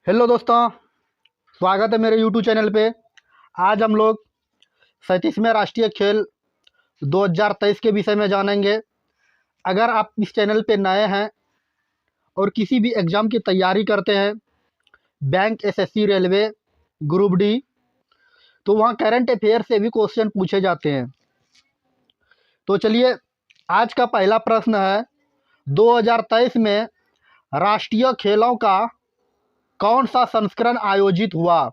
Hello दोस्तों, स्वागत है मेरे यूट्यूब चैनल पे। आज हम लोग 37वें राष्ट्रीय खेल 2023 के विषय में जानेंगे। अगर आप इस चैनल पे नए हैं और किसी भी एग्ज़ाम की तैयारी करते हैं, bank, SSC, railway, group D, तो वहाँ करंट अफेयर से भी क्वेश्चन पूछे जाते हैं। तो चलिए, आज का पहला प्रश्न है, 2023 में राष्ट्रीय खेलों का कौन सा संस्करण आयोजित हुआ?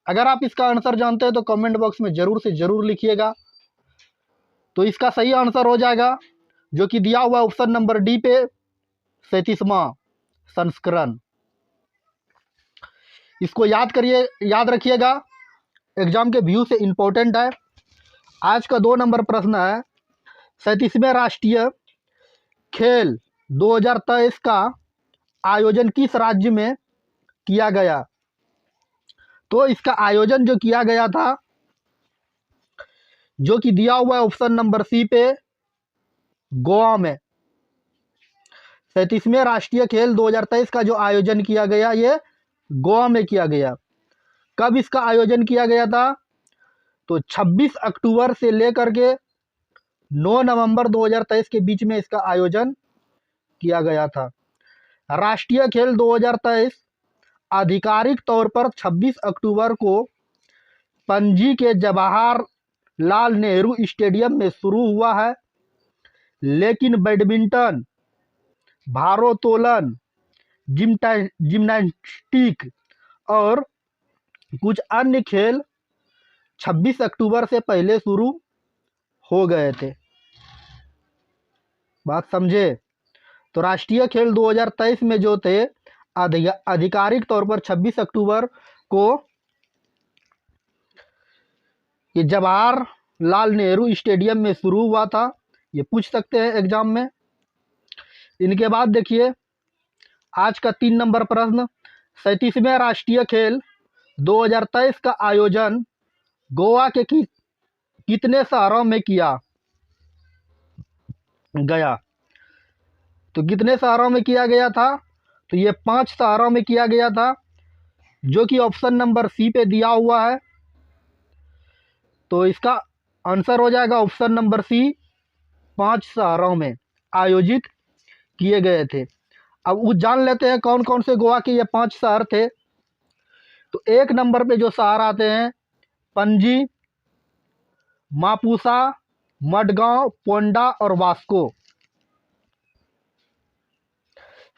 अगर आप इसका आंसर जानते हैं तो कमेंट बॉक्स में ज़रूर से ज़रूर लिखिएगा। तो इसका सही आंसर हो जाएगा जो कि दिया हुआ ऑप्शन नंबर डी पे, 37वां संस्करण। इसको याद करिए, याद रखिएगा, एग्जाम के व्यू से इम्पोर्टेंट है। आज का 2 नंबर प्रश्न है, 37वें राष्ट्रीय खेल 2023 का आयोजन किस राज्य में किया गया? तो इसका आयोजन जो किया गया था, जो कि दिया हुआ है ऑप्शन नंबर सी पे, गोवा में। 37वें राष्ट्रीय खेल 2023 का जो आयोजन किया गया, ये गोवा में किया गया। कब इसका आयोजन किया गया था? तो 26 अक्टूबर से लेकर के 9 नवंबर 2023 के बीच में इसका आयोजन किया गया था। राष्ट्रीय खेल 2023 आधिकारिक तौर पर 26 अक्टूबर को पणजी के जवाहरलाल नेहरू स्टेडियम में शुरू हुआ है, लेकिन बैडमिंटन, भारोत्तोलन, जिम्नास्टिक और कुछ अन्य खेल 26 अक्टूबर से पहले शुरू हो गए थे। बात समझे? तो राष्ट्रीय खेल 2023 में जो थे, आधिकारिक तौर पर 26 अक्टूबर को ये जवाहरलाल नेहरू स्टेडियम में शुरू हुआ था। ये पूछ सकते हैं एग्जाम में। इनके बाद देखिए, आज का 3 नंबर प्रश्न, 37वें राष्ट्रीय खेल 2023 का आयोजन गोवा के कितने शहरों में किया गया? तो कितने शहरों में किया गया था? तो ये 5 शहरों में किया गया था, जो कि ऑप्शन नंबर सी पे दिया हुआ है। तो इसका आंसर हो जाएगा ऑप्शन नंबर सी, 5 शहरों में आयोजित किए गए थे। अब वो जान लेते हैं कौन कौन से गोवा के ये 5 शहर थे। तो 1 नंबर पे जो शहर आते हैं, पणजी, मापुसा, मडगांव, पोंडा और वास्को।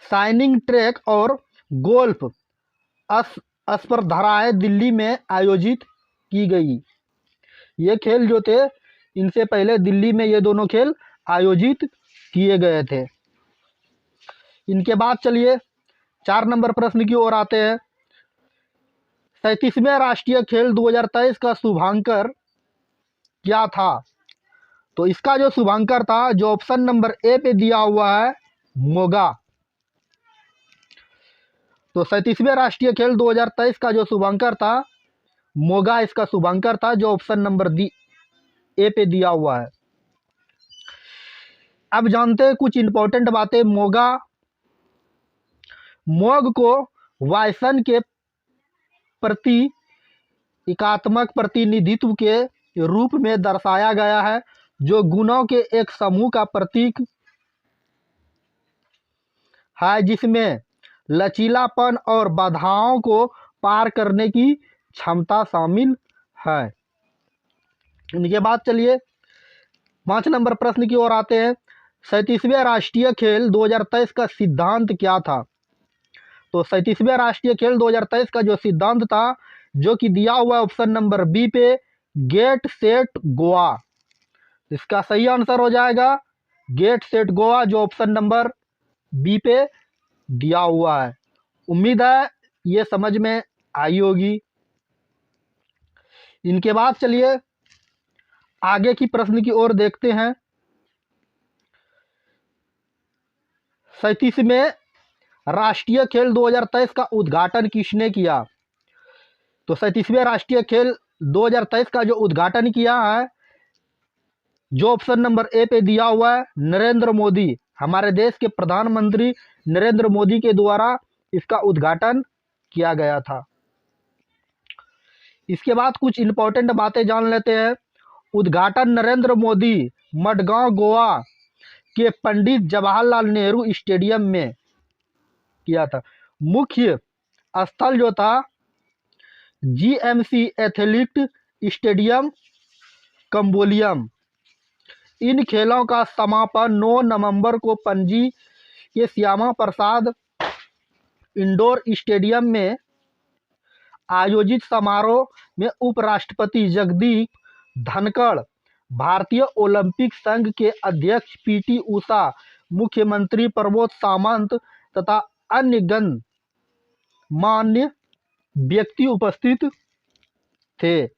साइनिंग ट्रैक और गोल्फ स्पर्धाएं दिल्ली में आयोजित की गई। ये खेल जो थे, इनसे पहले दिल्ली में ये दोनों खेल आयोजित किए गए थे। इनके बाद चलिए 4 नंबर प्रश्न की ओर आते हैं। 37वें राष्ट्रीय खेल 2023 का शुभांकर क्या था? तो इसका जो शुभांकर था, जो ऑप्शन नंबर ए पे दिया हुआ है, मोगा। तो 37वें राष्ट्रीय खेल 2023 का जो शुभांकर था, मोगा इसका शुभांकर था, जो ऑप्शन नंबर ए पे दिया हुआ है। अब जानते हैं कुछ इंपॉर्टेंट बातें। मोग को वायसन के प्रतीकात्मक प्रतिनिधित्व के रूप में दर्शाया गया है, जो गुणों के एक समूह का प्रतीक है, जिसमें लचीलापन और बाधाओं को पार करने की क्षमता शामिल है। इनके बाद चलिए 5 नंबर प्रश्न की ओर आते हैं। 37वें राष्ट्रीय खेल 2023 का सिद्धांत क्या था? तो 37वें राष्ट्रीय खेल 2023 का जो सिद्धांत था, जो कि दिया हुआ है ऑप्शन नंबर बी पे, गेट सेट गोवा। इसका सही आंसर हो जाएगा गेट सेट गोवा, जो ऑप्शन नंबर बी पे दिया हुआ है। उम्मीद है ये समझ में आई होगी। इनके बाद चलिए आगे की प्रश्न की ओर देखते हैं। 37वें राष्ट्रीय खेल 2023 का उद्घाटन किसने किया? तो 37वें राष्ट्रीय खेल 2023 का जो उद्घाटन किया है, जो ऑप्शन नंबर ए पे दिया हुआ है, नरेंद्र मोदी, हमारे देश के प्रधानमंत्री नरेंद्र मोदी के द्वारा इसका उद्घाटन किया गया था। इसके बाद कुछ इंपॉर्टेंट बातें जान लेते हैं। उद्घाटन नरेंद्र मोदी मडगांव गोवा के पंडित जवाहरलाल नेहरू स्टेडियम में किया था। मुख्य स्थल जो था जीएमसी एथलीट स्टेडियम कंबोलियम। इन खेलों का समापन 9 नवंबर को पणजी के श्यामा प्रसाद इंडोर स्टेडियम में आयोजित समारोह में उपराष्ट्रपति जगदीप धनखड़, भारतीय ओलंपिक संघ के अध्यक्ष पीटी उषा, मुख्यमंत्री प्रमोद सावंत तथा अन्य गणमान्य व्यक्ति उपस्थित थे।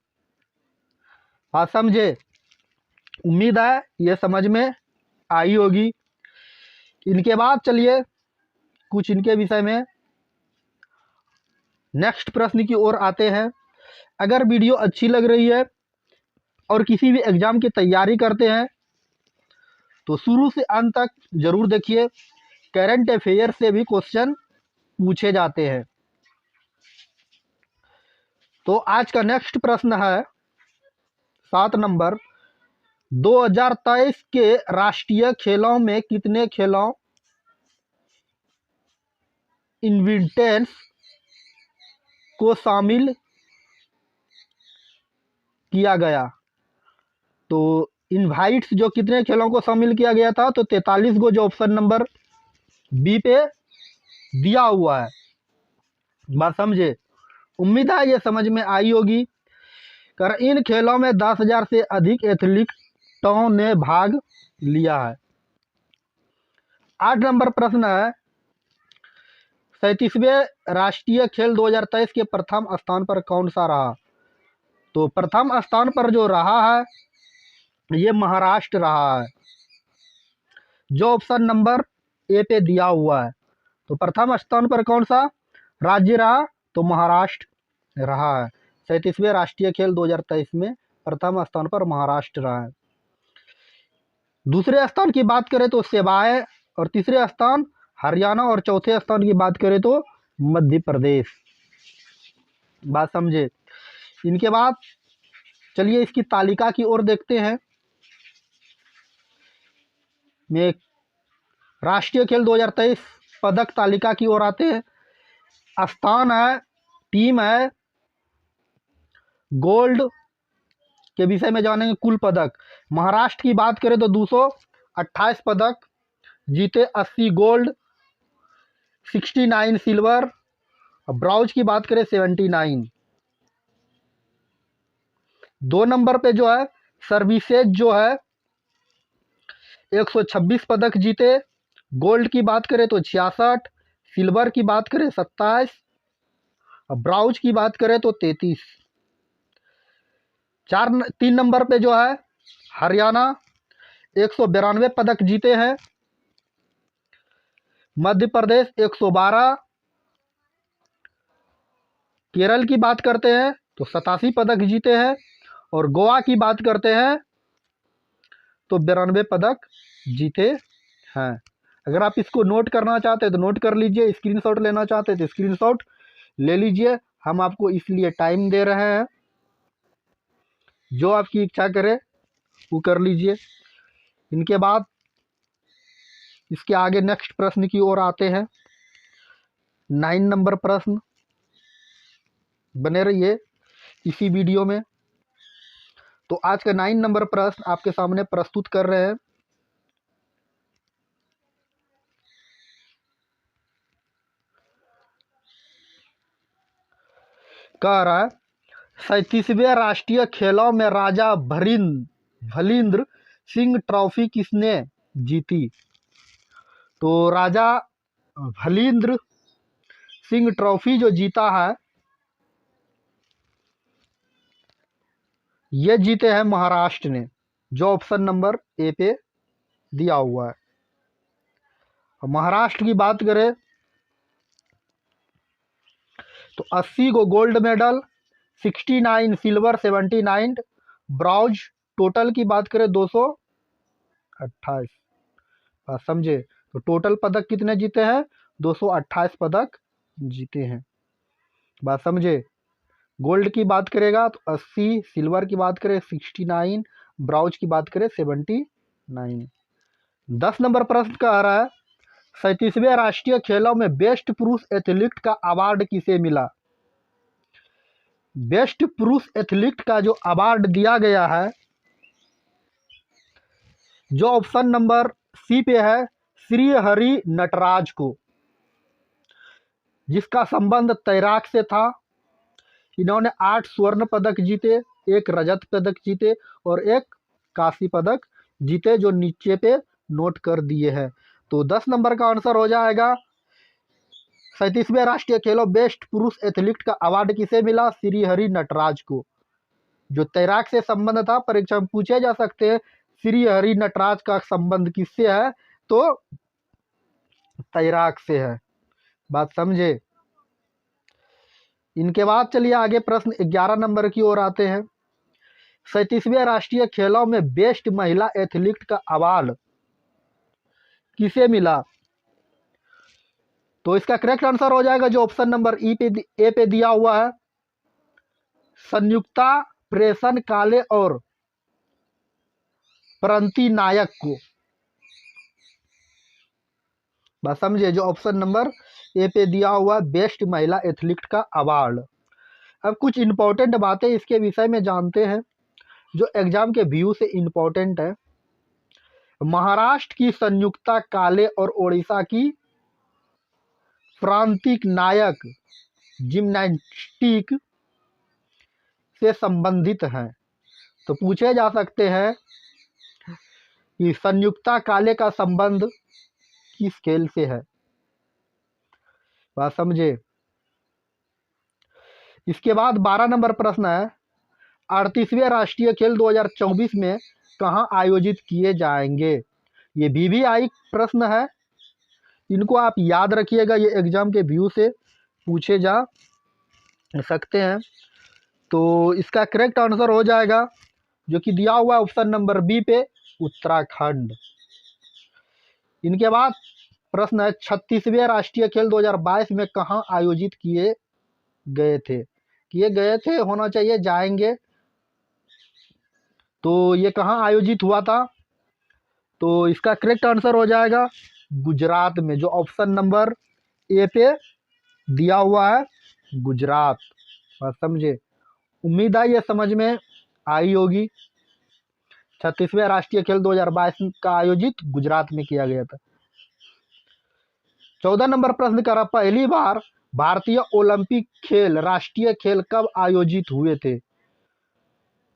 समझे? उम्मीद है ये समझ में आई होगी। इनके बाद चलिए कुछ इनके विषय में नेक्स्ट प्रश्न की ओर आते हैं। अगर वीडियो अच्छी लग रही है और किसी भी एग्जाम की तैयारी करते हैं तो शुरू से अंत तक जरूर देखिए। करंट अफेयर से भी क्वेश्चन पूछे जाते हैं। तो आज का नेक्स्ट प्रश्न है 7 नंबर, 2023 के राष्ट्रीय खेलों में कितने खेलों इवेंट्स को शामिल किया गया? तो इनवाइट्स जो कितने खेलों को शामिल किया गया था? तो 43 को, जो ऑप्शन नंबर बी पे दिया हुआ है। बात समझे? उम्मीद है ये समझ में आई होगी। कर इन खेलों में 10,000 से अधिक एथलीटों ने भाग लिया है। 8 नंबर प्रश्न है, 37वें राष्ट्रीय खेल 2023 के प्रथम स्थान पर कौन सा रहा? तो प्रथम स्थान पर जो रहा है ये महाराष्ट्र रहा है, जो ऑप्शन नंबर ए पे दिया हुआ है। तो प्रथम स्थान पर कौन सा राज्य रहा? तो महाराष्ट्र रहा है। 37वें राष्ट्रीय खेल 2023 में प्रथम स्थान पर महाराष्ट्र रहा है। दूसरे स्थान की बात करें तो सेवाएं, और तीसरे स्थान हरियाणा, और चौथे स्थान की बात करें तो मध्य प्रदेश। बात समझे? इनके बाद चलिए इसकी तालिका की ओर देखते हैं। में राष्ट्रीय खेल 2023 पदक तालिका की ओर आते हैं। स्थान है, टीम है, गोल्ड के विषय में जानेंगे। कुल पदक महाराष्ट्र की बात करें तो 228 पदक जीते, 80 गोल्ड, 69 सिल्वर, और ब्रॉन्ज की बात करें 79। 2 नंबर पे जो है सर्विसेज जो है 126 पदक जीते, गोल्ड की बात करें तो 66, सिल्वर की बात करें 27, और ब्रॉन्ज की बात करें तो 33। 3 नंबर पे जो है हरियाणा 192 पदक जीते हैं, मध्य प्रदेश 112, केरल की बात करते हैं तो 87 पदक जीते हैं, और गोवा की बात करते हैं तो 92 पदक जीते हैं। अगर आप इसको नोट करना चाहते हैं तो नोट कर लीजिए, स्क्रीनशॉट लेना चाहते हैं तो स्क्रीनशॉट ले लीजिए। हम आपको इसलिए टाइम दे रहे हैं, जो आपकी इच्छा करे वो कर लीजिए। इनके बाद इसके आगे नेक्स्ट प्रश्न की ओर आते हैं। 9 नंबर प्रश्न, बने रहिए इसी वीडियो में। तो आज का 9 नंबर प्रश्न आपके सामने प्रस्तुत कर रहे हैं। कह रहा है 37वें राष्ट्रीय खेलों में राजा भलिंद्र सिंह ट्रॉफी किसने जीती? तो राजा भलिंद्र सिंह ट्रॉफी जो जीता है ये जीते हैं महाराष्ट्र ने, जो ऑप्शन नंबर ए पे दिया हुआ है। महाराष्ट्र की बात करें तो 80 को gold medal, 69 silver, 79 bronze, total की बात करें 228। समझे? तो टोटल पदक कितने जीते हैं? 228 पदक जीते हैं। बात समझे। गोल्ड की बात करेगा तो 80, सिल्वर की बात करें 69, ब्राउज की बात करें 79। 10 नंबर प्रश्न कह रहा है 37वें राष्ट्रीय खेलों में बेस्ट पुरुष एथलीट का अवार्ड किसे मिला। बेस्ट पुरुष एथलीट का जो अवार्ड दिया गया है, जो ऑप्शन नंबर सी पे है, श्री हरि नटराज को, जिसका संबंध तैराक से था। इन्होंने 8 स्वर्ण पदक जीते, 1 रजत पदक जीते और 1 कांस्य पदक जीते, जो नीचे पे नोट कर दिए हैं। तो 10 नंबर का आंसर हो जाएगा 37वें राष्ट्रीय खेलों बेस्ट पुरुष एथलीट का अवार्ड किसे मिला, श्री हरि नटराज को। जो तैराक से संबंध था, परीक्षा में पूछे जा सकते हैं श्री हरि नटराज का संबंध किससे है, तो तैराक से है। बात समझे। इनके बाद चलिए आगे प्रश्न 11 नंबर की ओर आते हैं। 37वें राष्ट्रीय खेलों में बेस्ट महिला एथलीट का अवार्ड किसे मिला। तो इसका करेक्ट आंसर हो जाएगा जो ऑप्शन नंबर ए पे दिया हुआ है, संयुक्ता प्रेषण काले और प्रणति नायक को। बस समझे, जो ऑप्शन नंबर ए पे दिया हुआ बेस्ट महिला एथलीट का अवार्ड। अब कुछ इंपॉर्टेंट बातें इसके विषय में जानते हैं जो एग्जाम के व्यू से इंपॉर्टेंट है। महाराष्ट्र की संयुक्ता काले और ओडिशा की प्रांतिक नायक जिम्नास्टिक से संबंधित हैं। तो पूछे जा सकते हैं कि संयुक्ता काले का संबंध किस खेल से है। बात समझे। इसके बाद 12 नंबर प्रश्न है 38वें राष्ट्रीय खेल 2024 में कहाँ आयोजित किए जाएंगे। ये वीवीआई प्रश्न है, इनको आप याद रखिएगा, ये एग्जाम के व्यू से पूछे जा सकते हैं। तो इसका करेक्ट आंसर हो जाएगा जो कि दिया हुआ है ऑप्शन नंबर बी पे, उत्तराखंड। इनके बाद प्रश्न है 36वें राष्ट्रीय खेल 2022 में कहाँ आयोजित किए गए थे होना चाहिए जाएंगे। तो ये कहाँ आयोजित हुआ था, तो इसका करेक्ट आंसर हो जाएगा गुजरात में, जो ऑप्शन नंबर ए पे दिया हुआ है, गुजरात। बस समझे। उम्मीद है ये समझ में आई होगी। 36वें राष्ट्रीय खेल 2022 का आयोजित गुजरात में किया गया था। 14 नंबर प्रश्न करा पहली बार भारतीय ओलंपिक खेल राष्ट्रीय खेल कब आयोजित हुए थे।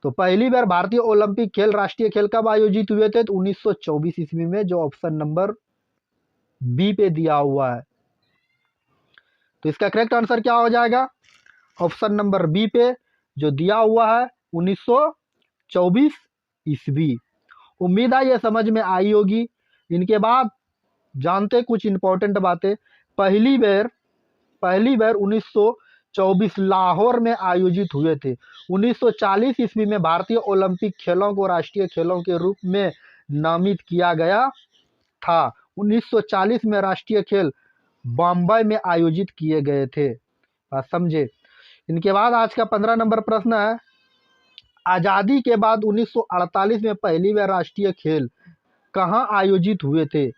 तो पहली बार भारतीय ओलंपिक खेल राष्ट्रीय खेल कब आयोजित हुए थे, तो 1924 ईस्वी में, जो ऑप्शन नंबर बी पे दिया हुआ है। तो इसका करेक्ट आंसर क्या हो जाएगा, ऑप्शन नंबर बी पे जो दिया हुआ है 1924 ईस्वी। उम्मीद है ये समझ में आई होगी। इनके बाद जानते कुछ इंपॉर्टेंट बातें। पहली बार 1924 लाहौर में आयोजित हुए थे। 1940 ईस्वी में भारतीय ओलंपिक खेलों को राष्ट्रीय खेलों के रूप में नामित किया गया था। 1940 में राष्ट्रीय खेल बॉम्बे में आयोजित किए गए थे। बात समझे। इनके बाद आज का 15 नंबर प्रश्न है आज़ादी के बाद 1948 में पहली बार राष्ट्रीय खेल कहाँ आयोजित हुए थे।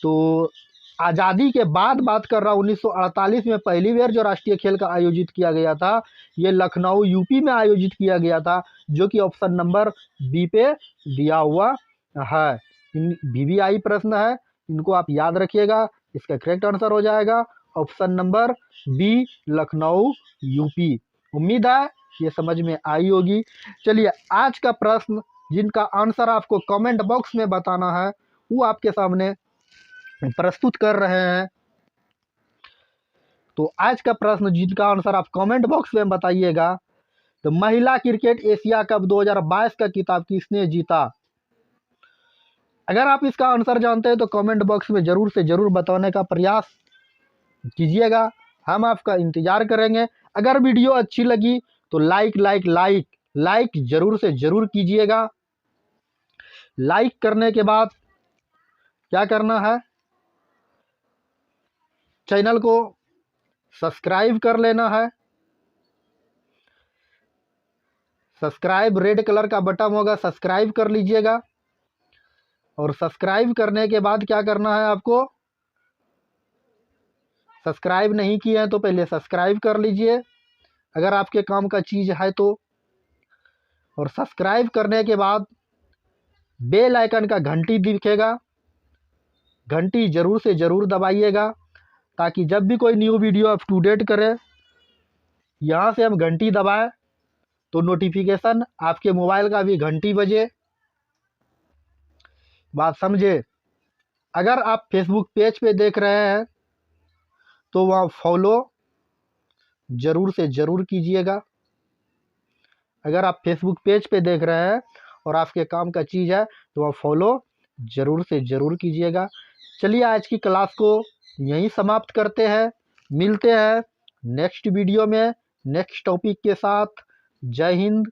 तो आज़ादी के बाद बात कर रहा हूँ, 1948 में पहली बार जो राष्ट्रीय खेल का आयोजित किया गया था, ये लखनऊ यूपी में आयोजित किया गया था, जो कि ऑप्शन नंबर बी पे दिया हुआ है। इन वीवीआई प्रश्न है, इनको आप याद रखिएगा। इसका करेक्ट आंसर हो जाएगा option number B, Lucknow UP. उम्मीद है ये समझ में आई होगी। चलिए आज का प्रश्न जिनका आंसर आपको कमेंट बॉक्स में बताना है, वो आपके सामने प्रस्तुत कर रहे हैं। तो आज का प्रश्न जिनका आंसर आप कमेंट बॉक्स में बताइएगा, तो महिला क्रिकेट एशिया कप 2022 का खिताब किसने जीता। अगर आप इसका आंसर जानते हैं तो कमेंट बॉक्स में जरूर से जरूर बताने का प्रयास कीजिएगा, हम आपका इंतजार करेंगे। अगर वीडियो अच्छी लगी तो लाइक जरूर से जरूर कीजिएगा। लाइक करने के बाद क्या करना है, चैनल को सब्सक्राइब कर लेना है। सब्सक्राइब रेड कलर का बटन होगा, सब्सक्राइब कर लीजिएगा। और सब्सक्राइब करने के बाद क्या करना है आपको, सब्सक्राइब नहीं किए हैं तो पहले सब्सक्राइब कर लीजिए अगर आपके काम का चीज़ है तो। और सब्सक्राइब करने के बाद बेल आइकन का घंटी दिखेगा, घंटी ज़रूर से ज़रूर दबाइएगा ताकि जब भी कोई new video up to date करें, यहाँ से हम घंटी दबाएं तो नोटिफिकेशन आपके मोबाइल का भी घंटी बजे। बात समझे। अगर आप फेसबुक पेज पे देख रहे हैं तो वहाँ फॉलो ज़रूर से ज़रूर कीजिएगा। अगर आप फेसबुक पेज पे देख रहे हैं और आपके काम का चीज़ है तो वहाँ फॉलो ज़रूर से ज़रूर कीजिएगा। चलिए आज की क्लास को यहीं समाप्त करते हैं, मिलते हैं नेक्स्ट वीडियो में नेक्स्ट टॉपिक के साथ। जय हिंद,